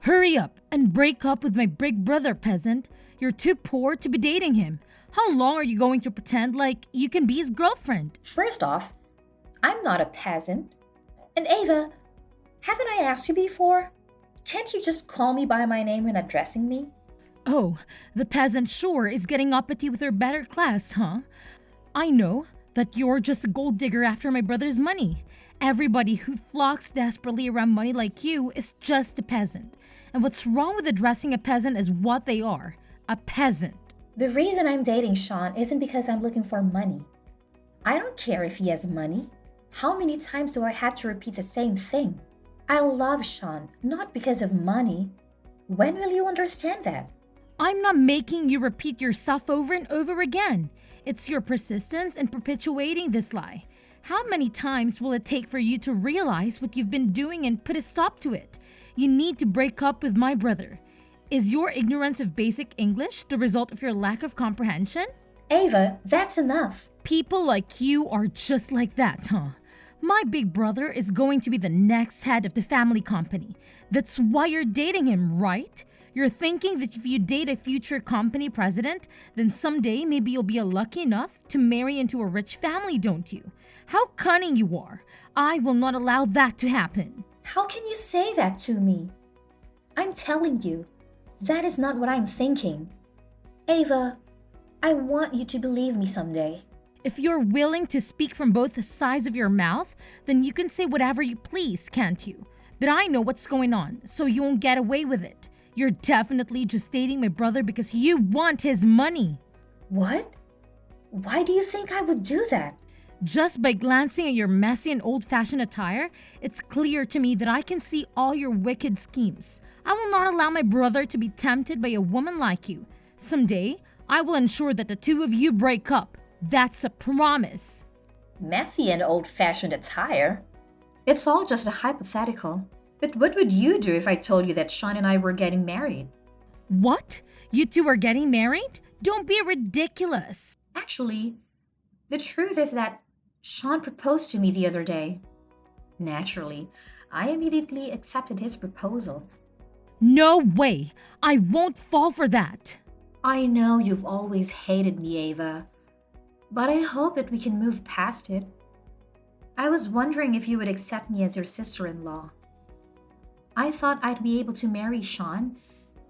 Hurry up and break up with my big brother, peasant. You're too poor to be dating him. How long are you going to pretend like you can be his girlfriend? First off, I'm not a peasant. And Ava, haven't I asked you before? Can't you just call me by my name when addressing me? Oh, the peasant sure is getting uppity with her better class, huh? I know that you're just a gold digger after my brother's money. Everybody who flocks desperately around money like you is just a peasant. And what's wrong with addressing a peasant as what they are, a peasant? The reason I'm dating Sean isn't because I'm looking for money. I don't care if he has money. How many times do I have to repeat the same thing? I love Sean, not because of money. When will you understand that? I'm not making you repeat yourself over and over again. It's your persistence in perpetuating this lie. How many times will it take for you to realize what you've been doing and put a stop to it? You need to break up with my brother. Is your ignorance of basic English the result of your lack of comprehension? Ava, that's enough. People like you are just like that, huh? My big brother is going to be the next head of the family company. That's why you're dating him, right? You're thinking that if you date a future company president, then someday maybe you'll be lucky enough to marry into a rich family, don't you? How cunning you are. I will not allow that to happen. How can you say that to me? I'm telling you, that is not what I'm thinking. Ava, I want you to believe me someday. If you're willing to speak from both sides of your mouth, then you can say whatever you please, can't you? But I know what's going on, so you won't get away with it. You're definitely just dating my brother because you want his money. What? Why do you think I would do that? Just by glancing at your messy and old-fashioned attire, it's clear to me that I can see all your wicked schemes. I will not allow my brother to be tempted by a woman like you. Someday, I will ensure that the two of you break up. That's a promise. Messy and old-fashioned attire? It's all just a hypothetical. But what would you do if I told you that Sean and I were getting married? What? You two are getting married? Don't be ridiculous. Actually, the truth is that Sean proposed to me the other day. Naturally, I immediately accepted his proposal. No way. I won't fall for that. I know you've always hated me, Ava, but I hope that we can move past it. I was wondering if you would accept me as your sister-in-law. I thought I'd be able to marry Sean,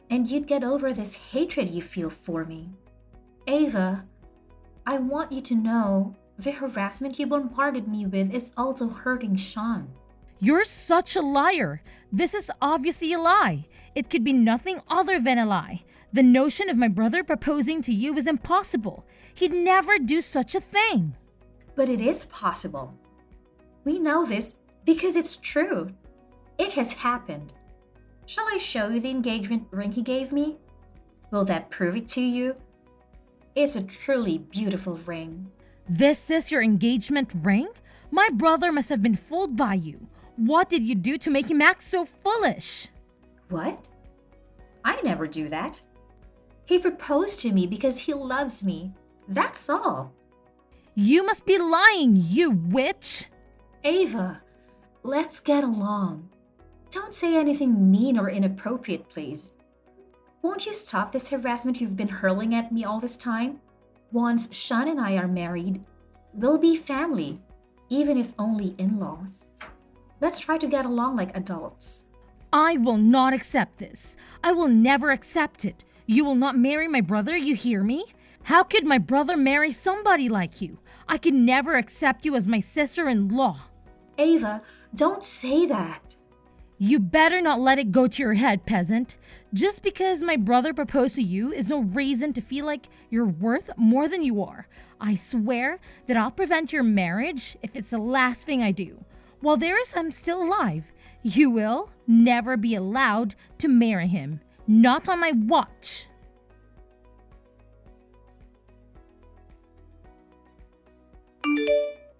and you'd get over this hatred you feel for me. Ava, I want you to know the harassment you bombarded me with is also hurting Sean. You're such a liar. This is obviously a lie. It could be nothing other than a lie. The notion of my brother proposing to you is impossible. He'd never do such a thing. But it is possible. We know this because it's true. It has happened. Shall I show you the engagement ring he gave me? Will that prove it to you? It's a truly beautiful ring. This is your engagement ring? My brother must have been fooled by you. What did you do to make him act so foolish? What? I never do that. He proposed to me because he loves me. That's all. You must be lying, you witch! Ava, let's get along. Don't say anything mean or inappropriate, please. Won't you stop this harassment you've been hurling at me all this time? Once Sean and I are married, we'll be family, even if only in-laws. Let's try to get along like adults. I will not accept this. I will never accept it. You will not marry my brother, you hear me? How could my brother marry somebody like you? I could never accept you as my sister-in-law. Ava, don't say that. You better not let it go to your head, peasant. Just because my brother proposed to you is no reason to feel like you're worth more than you are. I swear that I'll prevent your marriage if it's the last thing I do. While I'm still alive, you will never be allowed to marry him. Not on my watch.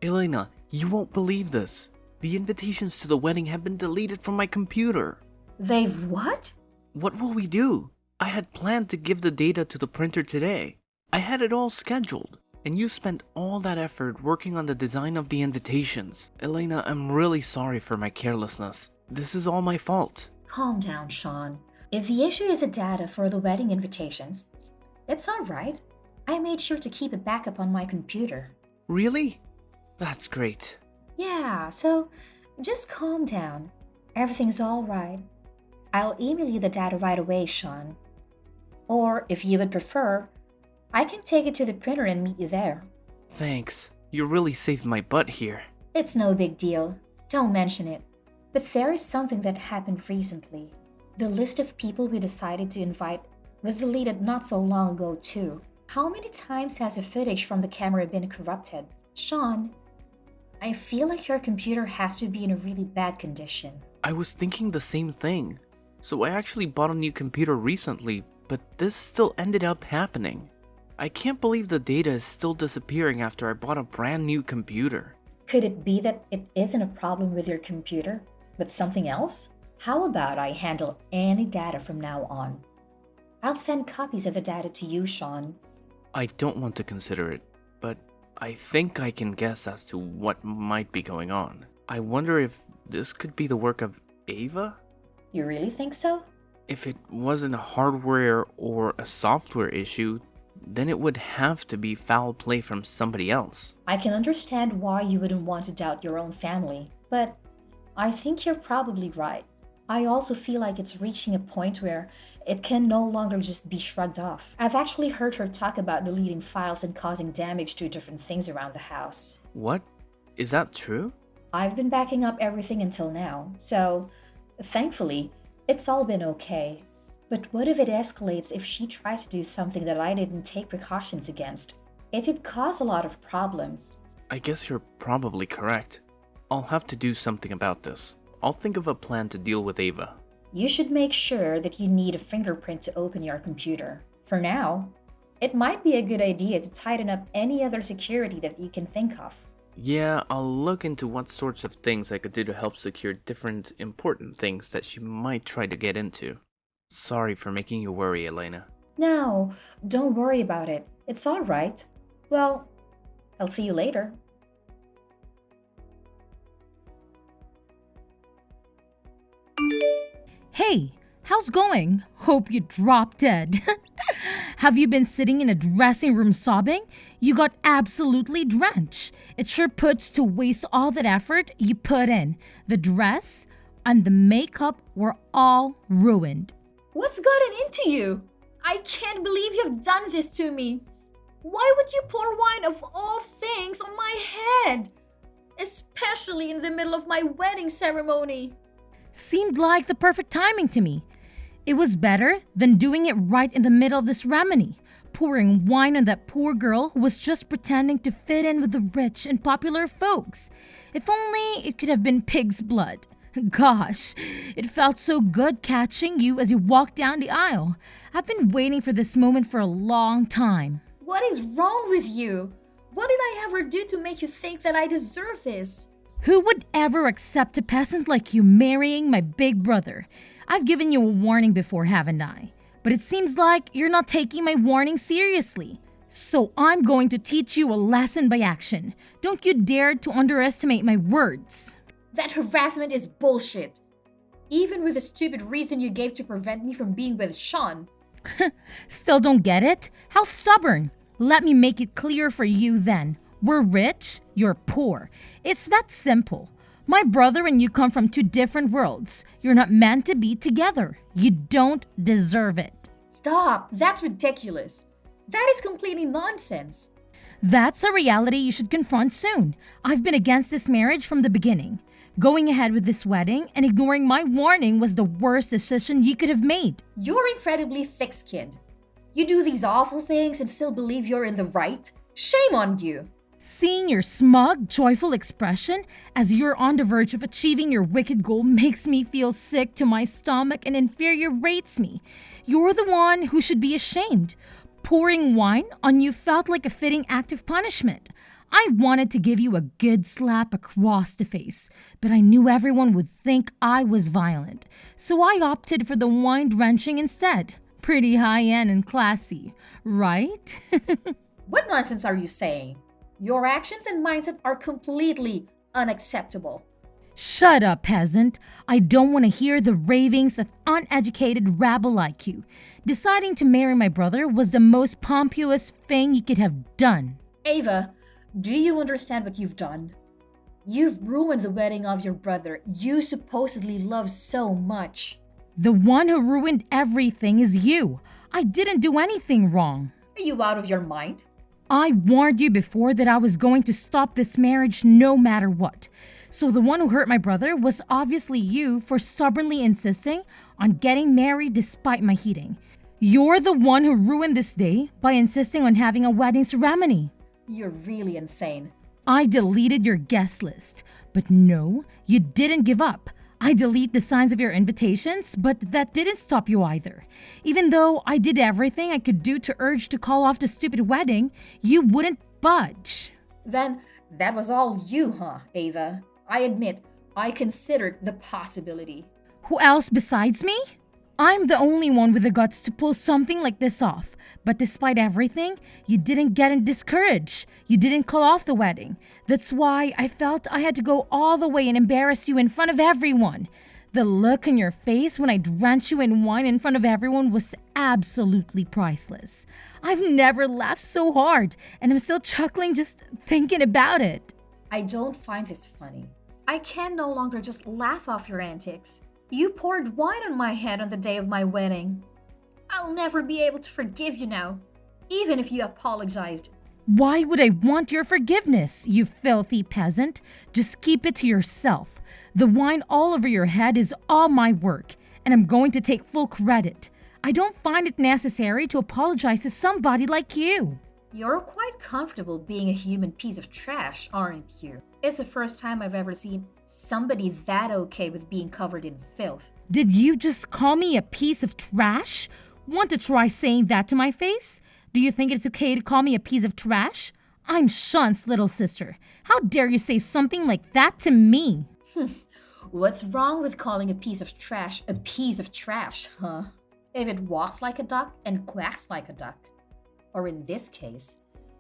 Elena, you won't believe this. The invitations to the wedding have been deleted from my computer. They've what? What will we do? I had planned to give the data to the printer today. I had it all scheduled. And you spent all that effort working on the design of the invitations. Elena, I'm really sorry for my carelessness. This is all my fault. Calm down, Sean. If the issue is the data for the wedding invitations, it's alright. I made sure to keep a backup on my computer. Really? That's great. Yeah, so just calm down. Everything's alright. I'll email you the data right away, Sean. Or if you would prefer, I can take it to the printer and meet you there. Thanks. You really saved my butt here. It's no big deal. Don't mention it. But there is something that happened recently. The list of people we decided to invite was deleted not so long ago, too. How many times has the footage from the camera been corrupted? Sean, I feel like your computer has to be in a really bad condition. I was thinking the same thing. So I actually bought a new computer recently, but this still ended up happening. I can't believe the data is still disappearing after I bought a brand new computer. Could it be that it isn't a problem with your computer, but something else? How about I handle any data from now on? I'll send copies of the data to you, Sean. I don't want to consider it, but I think I can guess as to what might be going on. I wonder if this could be the work of Ava? You really think so? If it wasn't a hardware or a software issue, then it would have to be foul play from somebody else. I can understand why you wouldn't want to doubt your own family, but I think you're probably right. I also feel like it's reaching a point where it can no longer just be shrugged off. I've actually heard her talk about deleting files and causing damage to different things around the house. What? Is that true? I've been backing up everything until now, so thankfully, it's all been okay. But what if it escalates if she tries to do something that I didn't take precautions against? It'd cause a lot of problems. I guess you're probably correct. I'll have to do something about this. I'll think of a plan to deal with Ava. You should make sure that you need a fingerprint to open your computer. For now, it might be a good idea to tighten up any other security that you can think of. Yeah, I'll look into what sorts of things I could do to help secure different important things that she might try to get into. Sorry for making you worry, Elena. No, don't worry about it. It's all right. Well, I'll see you later. Hey, how's going? Hope you dropped dead. Have you been sitting in a dressing room sobbing? You got absolutely drenched. It sure puts to waste all that effort you put in. The dress and the makeup were all ruined. What's gotten into you? I can't believe you've done this to me. Why would you pour wine of all things on my head? Especially in the middle of my wedding ceremony. Seemed like the perfect timing to me. It was better than doing it right in the middle of the ceremony, pouring wine on that poor girl who was just pretending to fit in with the rich and popular folks. If only it could have been pig's blood. Gosh, it felt so good catching you as you walked down the aisle. I've been waiting for this moment for a long time. What is wrong with you? What did I ever do to make you think that I deserve this? Who would ever accept a peasant like you marrying my big brother? I've given you a warning before, haven't I? But it seems like you're not taking my warning seriously. So I'm going to teach you a lesson by action. Don't you dare to underestimate my words. That harassment is bullshit. Even with the stupid reason you gave to prevent me from being with Sean. Still don't get it? How stubborn. Let me make it clear for you then. We're rich, you're poor. It's that simple. My brother and you come from two different worlds. You're not meant to be together. You don't deserve it. Stop, that's ridiculous. That is completely nonsense. That's a reality you should confront soon. I've been against this marriage from the beginning. Going ahead with this wedding and ignoring my warning was the worst decision you could have made. You're incredibly thick-skinned. You do these awful things and still believe you're in the right? Shame on you. Seeing your smug, joyful expression as you're on the verge of achieving your wicked goal makes me feel sick to my stomach and infuriates me. You're the one who should be ashamed. Pouring wine on you felt like a fitting act of punishment. I wanted to give you a good slap across the face, but I knew everyone would think I was violent. So I opted for the wine drenching instead. Pretty high-end and classy, right? What nonsense are you saying? Your actions and mindset are completely unacceptable. Shut up, peasant. I don't want to hear the ravings of uneducated rabble like you. Deciding to marry my brother was the most pompous thing you could have done. Ava, do you understand what you've done? You've ruined the wedding of your brother you supposedly love so much. The one who ruined everything is you. I didn't do anything wrong. Are you out of your mind? I warned you before that I was going to stop this marriage no matter what. So the one who hurt my brother was obviously you for stubbornly insisting on getting married despite my heating. You're the one who ruined this day by insisting on having a wedding ceremony. You're really insane. I deleted your guest list. But no, you didn't give up. I deleted the signs of your invitations, but that didn't stop you either. Even though I did everything I could do to urge to call off the stupid wedding, you wouldn't budge. Then that was all you, huh, Ava? I admit, I considered the possibility. Who else besides me? I'm the only one with the guts to pull something like this off. But despite everything, you didn't get discouraged. You didn't call off the wedding. That's why I felt I had to go all the way and embarrass you in front of everyone. The look on your face when I drenched you in wine in front of everyone was absolutely priceless. I've never laughed so hard, and I'm still chuckling just thinking about it. I don't find this funny. I can no longer just laugh off your antics. You poured wine on my head on the day of my wedding. I'll never be able to forgive you now, even if you apologized. Why would I want your forgiveness, you filthy peasant? Just keep it to yourself. The wine all over your head is all my work, and I'm going to take full credit. I don't find it necessary to apologize to somebody like you. You're quite comfortable being a human piece of trash, aren't you? It's the first time I've ever seen somebody that okay with being covered in filth. Did you just call me a piece of trash? Want to try saying that to my face? Do you think it's okay to call me a piece of trash? I'm Sean's little sister. How dare you say something like that to me? What's wrong with calling a piece of trash, huh? If it walks like a duck and quacks like a duck. Or in this case,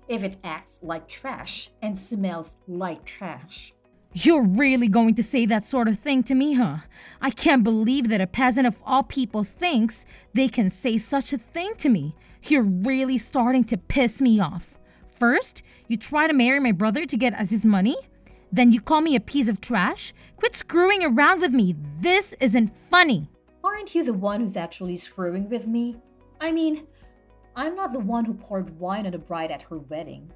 if it acts like trash and smells like trash. You're really going to say that sort of thing to me, huh? I can't believe that a peasant of all people thinks they can say such a thing to me. You're really starting to piss me off. First, you try to marry my brother to get us his money. Then you call me a piece of trash. Quit screwing around with me. This isn't funny. Aren't you the one who's actually screwing with me? I mean, I'm not the one who poured wine on the bride at her wedding.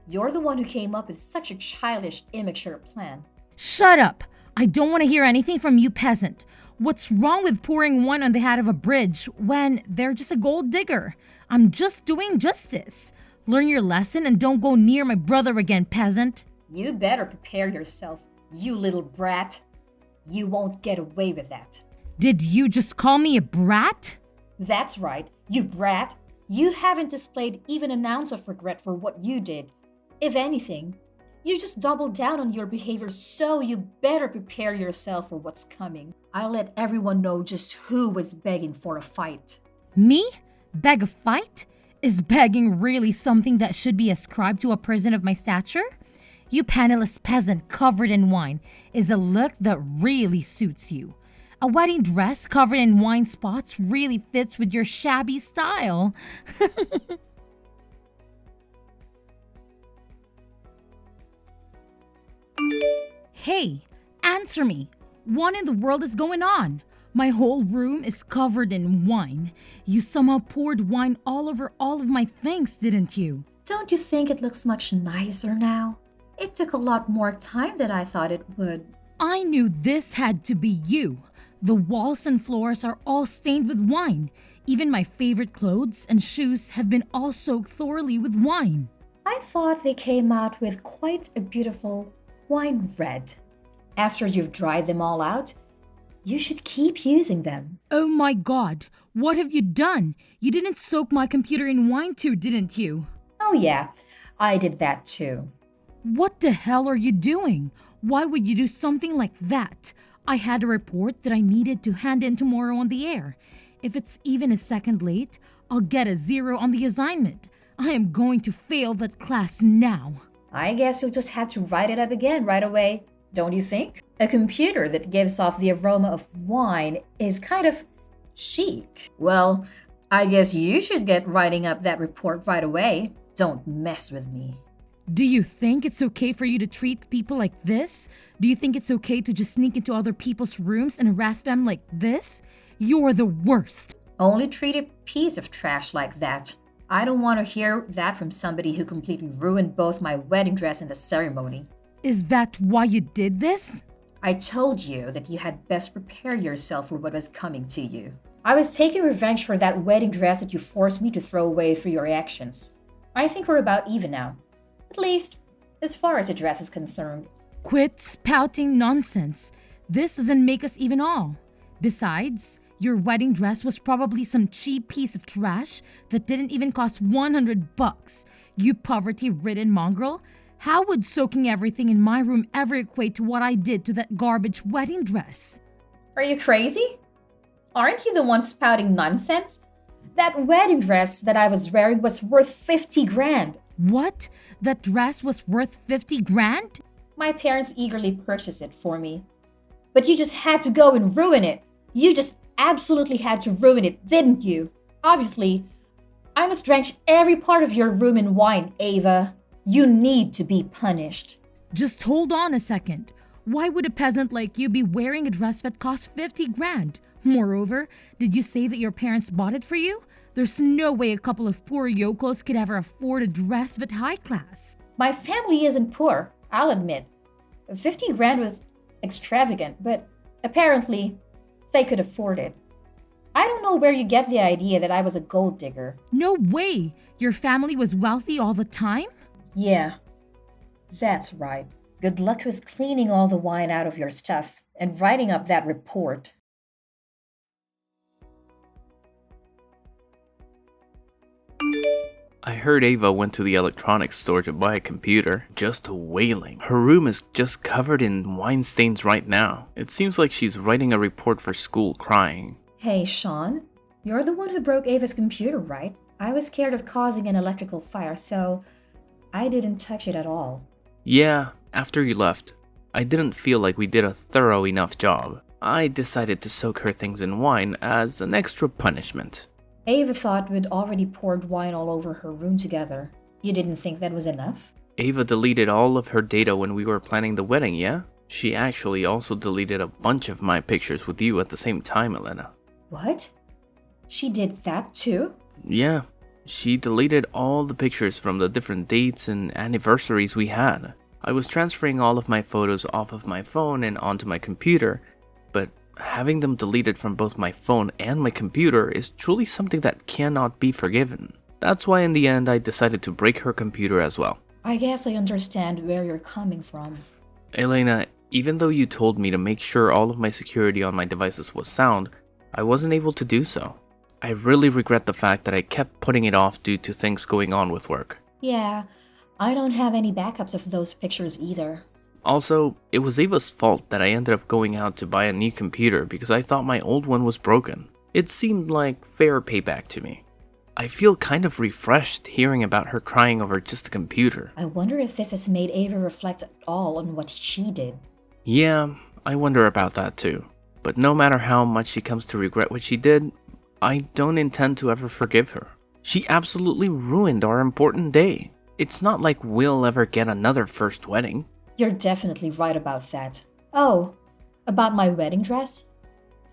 You're the one who came up with such a childish, immature plan. Shut up! I don't want to hear anything from you, peasant. What's wrong with pouring wine on the head of a bridge when they're just a gold digger? I'm just doing justice. Learn your lesson and don't go near my brother again, peasant. You better prepare yourself, you little brat. You won't get away with that. Did you just call me a brat? That's right, you brat. You haven't displayed even an ounce of regret for what you did. If anything, you just doubled down on your behavior, so you better prepare yourself for what's coming. I'll let everyone know just who was begging for a fight. Me? Beg a fight? Is begging really something that should be ascribed to a person of my stature? You penniless peasant covered in wine is a look that really suits you. A wedding dress covered in wine spots really fits with your shabby style. Hey, answer me. What in the world is going on? My whole room is covered in wine. You somehow poured wine all over all of my things, didn't you? Don't you think it looks much nicer now? It took a lot more time than I thought it would. I knew this had to be you. The walls and floors are all stained with wine. Even my favorite clothes and shoes have been all soaked thoroughly with wine. I thought they came out with quite a beautiful wine red. After you've dried them all out, you should keep using them. Oh my God, what have you done? You didn't soak my computer in wine too, didn't you? Oh yeah, I did that too. What the hell are you doing? Why would you do something like that? I had a report that I needed to hand in tomorrow on the air. If it's even a second late, I'll get a 0 on the assignment. I am going to fail that class now. I guess you'll just have to write it up again right away. don't you think? A computer that gives off the aroma of wine is kind of chic. Well, I guess you should get writing up that report right away. Don't mess with me. Do you think it's okay for you to treat people like this? Do you think it's okay to just sneak into other people's rooms and harass them like this? You're the worst. Only treat a piece of trash like that. I don't want to hear that from somebody who completely ruined both my wedding dress and the ceremony. Is that why you did this? I told you that you had best prepare yourself for what was coming to you. I was taking revenge for that wedding dress that you forced me to throw away through your actions. I think we're about even now. At least, as far as the dress is concerned. Quit spouting nonsense. This doesn't make us even all. Besides, your wedding dress was probably some cheap piece of trash that didn't even cost $100. You poverty-ridden mongrel. How would soaking everything in my room ever equate to what I did to that garbage wedding dress? Are you crazy? Aren't you the one spouting nonsense? That wedding dress that I was wearing was worth 50 grand. What? That dress was worth 50 grand? My parents eagerly purchased it for me. But you just had to go and ruin it. You just absolutely had to ruin it, didn't you? Obviously, I must drench every part of your room in wine, Ava. You need to be punished. Just hold on a second. Why would a peasant like you be wearing a dress that cost 50 grand? Moreover, did you say that your parents bought it for you? There's no way a couple of poor yokels could ever afford a dress that high class. My family isn't poor, I'll admit. 50 grand was extravagant, but apparently they could afford it. I don't know where you get the idea that I was a gold digger. No way! Your family was wealthy all the time? Yeah, that's right. Good luck with cleaning all the wine out of your stuff and writing up that report. I heard Ava went to the electronics store to buy a computer, just wailing. Her room is just covered in wine stains right now. It seems like she's writing a report for school crying. Hey, Sean, you're the one who broke Ava's computer, right? I was scared of causing an electrical fire, so I didn't touch it at all. Yeah, after you left, I didn't feel like we did a thorough enough job. I decided to soak her things in wine as an extra punishment. Ava thought we'd already poured wine all over her room together. You didn't think that was enough? Ava deleted all of her data when we were planning the wedding, yeah? She actually also deleted a bunch of my pictures with you at the same time, Elena. What? She did that too? Yeah, she deleted all the pictures from the different dates and anniversaries we had. I was transferring all of my photos off of my phone and onto my computer, but having them deleted from both my phone and my computer is truly something that cannot be forgiven. That's why in the end I decided to break her computer as well. I guess I understand where you're coming from. Elena, even though you told me to make sure all of my security on my devices was sound, I wasn't able to do so. I really regret the fact that I kept putting it off due to things going on with work. Yeah, I don't have any backups of those pictures either. Also, it was Ava's fault that I ended up going out to buy a new computer because I thought my old one was broken. It seemed like fair payback to me. I feel kind of refreshed hearing about her crying over just a computer. I wonder if this has made Ava reflect at all on what she did. Yeah, I wonder about that too. But no matter how much she comes to regret what she did, I don't intend to ever forgive her. She absolutely ruined our important day. It's not like we'll ever get another first wedding. You're definitely right about that. Oh, about my wedding dress?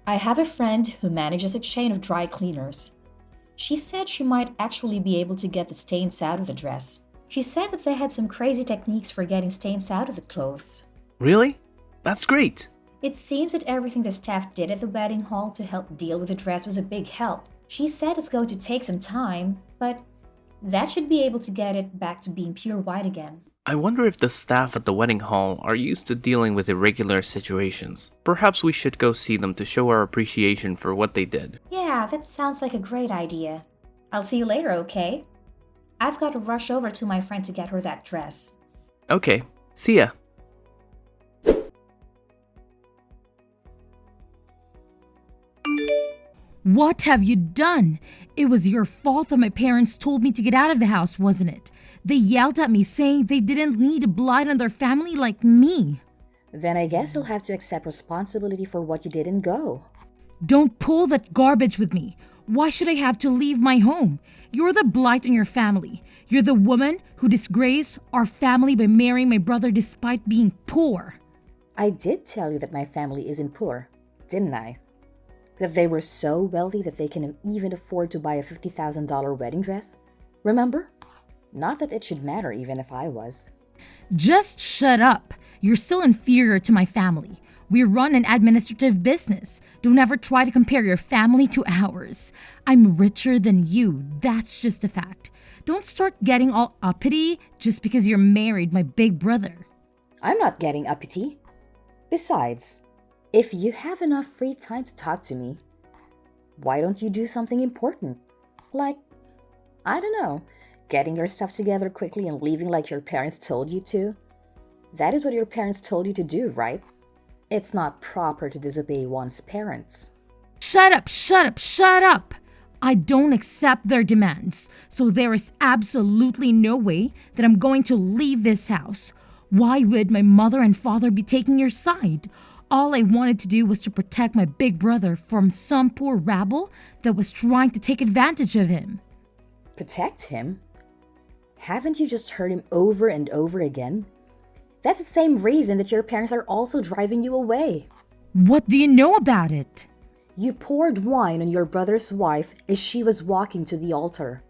I have a friend who manages a chain of dry cleaners. She said she might actually be able to get the stains out of the dress. She said that they had some crazy techniques for getting stains out of the clothes. Really? That's great. It seems that everything the staff did at the wedding hall to help deal with the dress was a big help. She said it's going to take some time, but that should be able to get it back to being pure white again. I wonder if the staff at the wedding hall are used to dealing with irregular situations. Perhaps we should go see them to show our appreciation for what they did. Yeah, that sounds like a great idea. I'll see you later, okay? I've got to rush over to my friend to get her that dress. Okay, see ya. What have you done? It was your fault that my parents told me to get out of the house, wasn't it? They yelled at me saying they didn't need a blight on their family like me. Then I guess you'll have to accept responsibility for what you didn't go. Don't pull that garbage with me. Why should I have to leave my home? You're the blight on your family. You're the woman who disgraced our family by marrying my brother despite being poor. I did tell you that my family isn't poor, didn't I? That they were so wealthy that they can even afford to buy a $50,000 wedding dress? Remember? Not that it should matter even if I was. Just shut up. You're still inferior to my family. We run an administrative business. Don't ever try to compare your family to ours. I'm richer than you. That's just a fact. Don't start getting all uppity just because you're married my big brother. I'm not getting uppity. Besides, if you have enough free time to talk to me, why don't you do something important? Like, I don't know, getting your stuff together quickly and leaving like your parents told you to? That is what your parents told you to do, right? It's not proper to disobey one's parents. Shut up, shut up, shut up! I don't accept their demands, so there is absolutely no way that I'm going to leave this house. Why would my mother and father be taking your side? All I wanted to do was to protect my big brother from some poor rabble that was trying to take advantage of him. Protect him? Haven't you just heard him over and over again? That's the same reason that your parents are also driving you away. What do you know about it? You poured wine on your brother's wife as she was walking to the altar.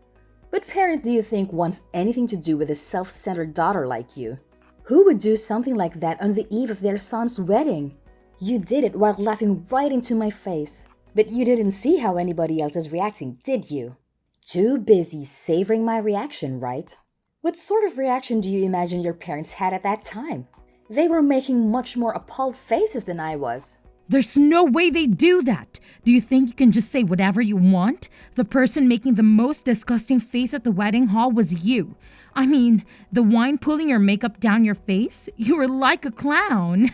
What parent do you think wants anything to do with a self-centered daughter like you? Who would do something like that on the eve of their son's wedding? You did it while laughing right into my face. But you didn't see how anybody else is reacting, did you? Too busy savoring my reaction, right? What sort of reaction do you imagine your parents had at that time? They were making much more appalled faces than I was. There's no way they do that. Do you think you can just say whatever you want? The person making the most disgusting face at the wedding hall was you. I mean, the wine pulling your makeup down your face? You were like a clown.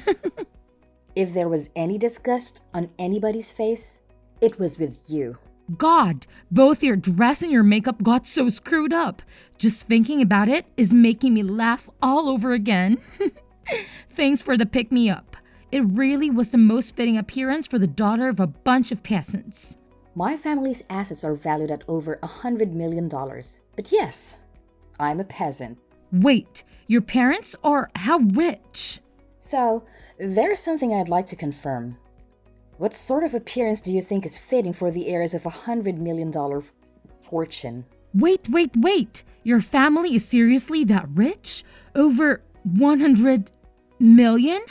If there was any disgust on anybody's face, it was with you. God, both your dress and your makeup got so screwed up. Just thinking about it is making me laugh all over again. Thanks for the pick-me-up. It really was the most fitting appearance for the daughter of a bunch of peasants. My family's assets are valued at over $100 million. But yes, I'm a peasant. Wait, your parents are how rich? So, there's something I'd like to confirm. What sort of appearance do you think is fitting for the heirs of $100 million fortune? Wait. Your family is seriously that rich? Over 100 million?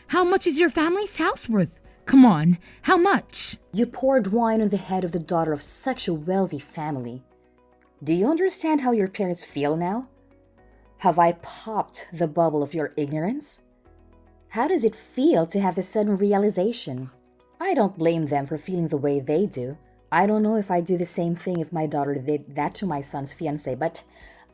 How much is your family's house worth? Come on, how much? You poured wine on the head of the daughter of such a wealthy family. Do you understand how your parents feel now? Have I popped the bubble of your ignorance? How does it feel to have this sudden realization? I don't blame them for feeling the way they do. I don't know if I'd do the same thing if my daughter did that to my son's fiancé, but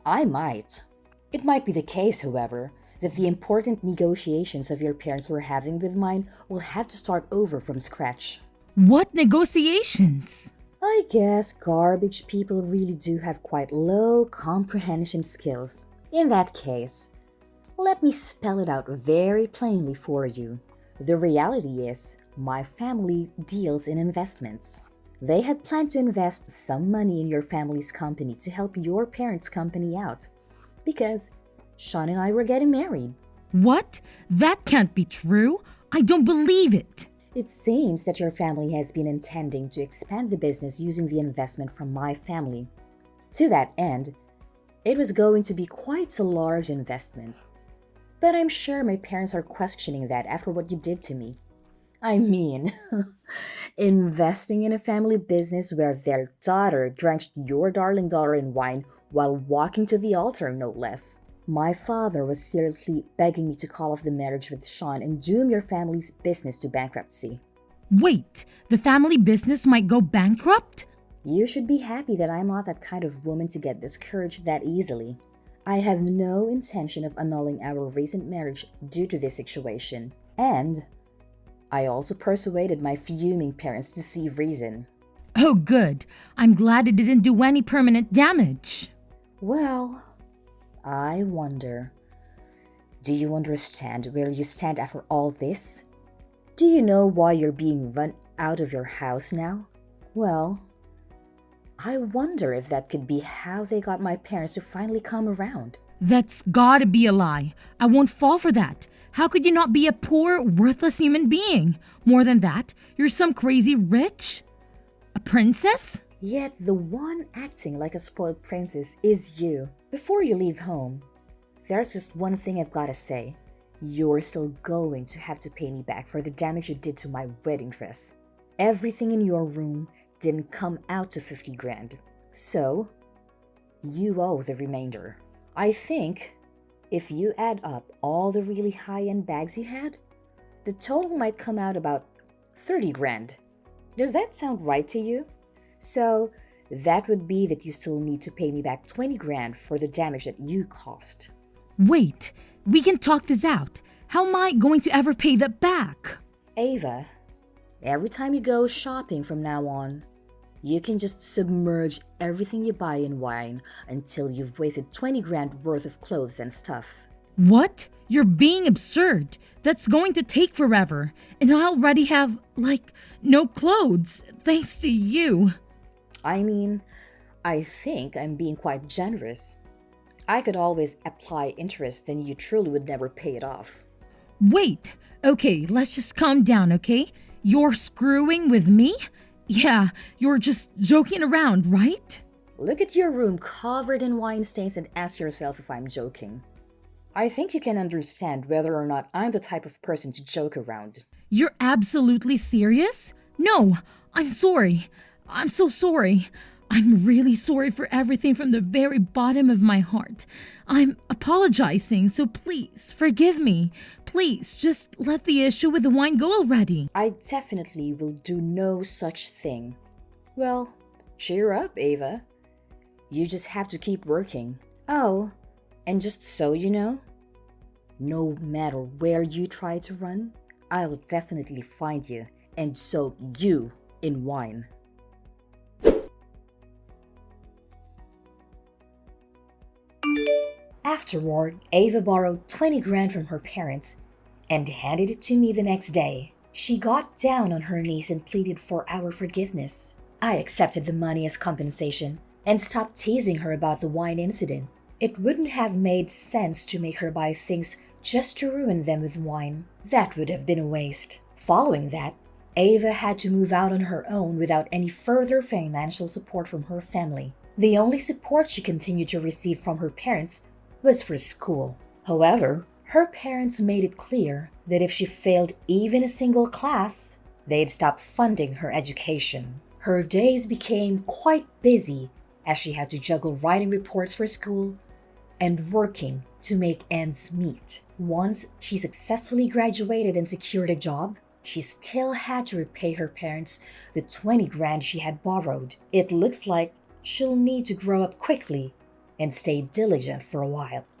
I might. It might be the case, however, that the important negotiations of your parents were having with mine will have to start over from scratch. What negotiations? I guess garbage people really do have quite low comprehension skills. In that case, let me spell it out very plainly for you. The reality is, my family deals in investments. They had planned to invest some money in your family's company to help your parents' company out. Because Sean and I were getting married. What? That can't be true. I don't believe it. It seems that your family has been intending to expand the business using the investment from my family. To that end, it was going to be quite a large investment. But I'm sure my parents are questioning that after what you did to me. I mean, investing in a family business where their daughter drenched your darling daughter in wine while walking to the altar, no less. My father was seriously begging me to call off the marriage with Sean and doom your family's business to bankruptcy. Wait, the family business might go bankrupt? You should be happy that I'm not that kind of woman to get discouraged that easily. I have no intention of annulling our recent marriage due to this situation. And I also persuaded my fuming parents to see reason. Oh, good. I'm glad it didn't do any permanent damage. Well, I wonder, Do you understand where you stand after all this? Do you know why you're being run out of your house now? Well, I wonder if that could be how they got my parents to finally come around. That's gotta be a lie. I won't fall for that. How could you not be a poor, worthless human being? More than that, you're some crazy rich? A princess? Yet the one acting like a spoiled princess is you. Before you leave home, there's just one thing I've gotta say. You're still going to have to pay me back for the damage you did to my wedding dress. Everything in your room didn't come out to 50 grand. So, you owe the remainder. I think if you add up all the really high-end bags you had, the total might come out about 30 grand. Does that sound right to you? So, that would be that you still need to pay me back 20 grand for the damage that you caused. Wait, we can talk this out. How am I going to ever pay that back? Ava, every time you go shopping from now on, you can just submerge everything you buy in wine until you've wasted 20 grand worth of clothes and stuff. What? You're being absurd. That's going to take forever. And I already have, no clothes, thanks to you. I mean, I think I'm being quite generous. I could always apply interest, then you truly would never pay it off. Wait, okay, let's just calm down, okay? You're screwing with me? Yeah, you're just joking around, right? Look at your room covered in wine stains and ask yourself if I'm joking. I think you can understand whether or not I'm the type of person to joke around. You're absolutely serious? No, I'm sorry. I'm so sorry. I'm really sorry for everything from the very bottom of my heart. I'm apologizing, so please forgive me. Please just let the issue with the wine go already. I definitely will do no such thing. Well, cheer up, Ava. You just have to keep working. Oh, and just so you know, no matter where you try to run, I'll definitely find you and soak you in wine. Afterward, Ava borrowed 20 grand from her parents and handed it to me the next day. She got down on her knees and pleaded for our forgiveness. I accepted the money as compensation and stopped teasing her about the wine incident. It wouldn't have made sense to make her buy things just to ruin them with wine. That would have been a waste. Following that, Ava had to move out on her own without any further financial support from her family. The only support she continued to receive from her parents was for school. However, her parents made it clear that if she failed even a single class, they'd stop funding her education. Her days became quite busy as she had to juggle writing reports for school and working to make ends meet. Once she successfully graduated and secured a job, she still had to repay her parents the 20 grand she had borrowed. It looks like she'll need to grow up quickly and stay diligent for a while.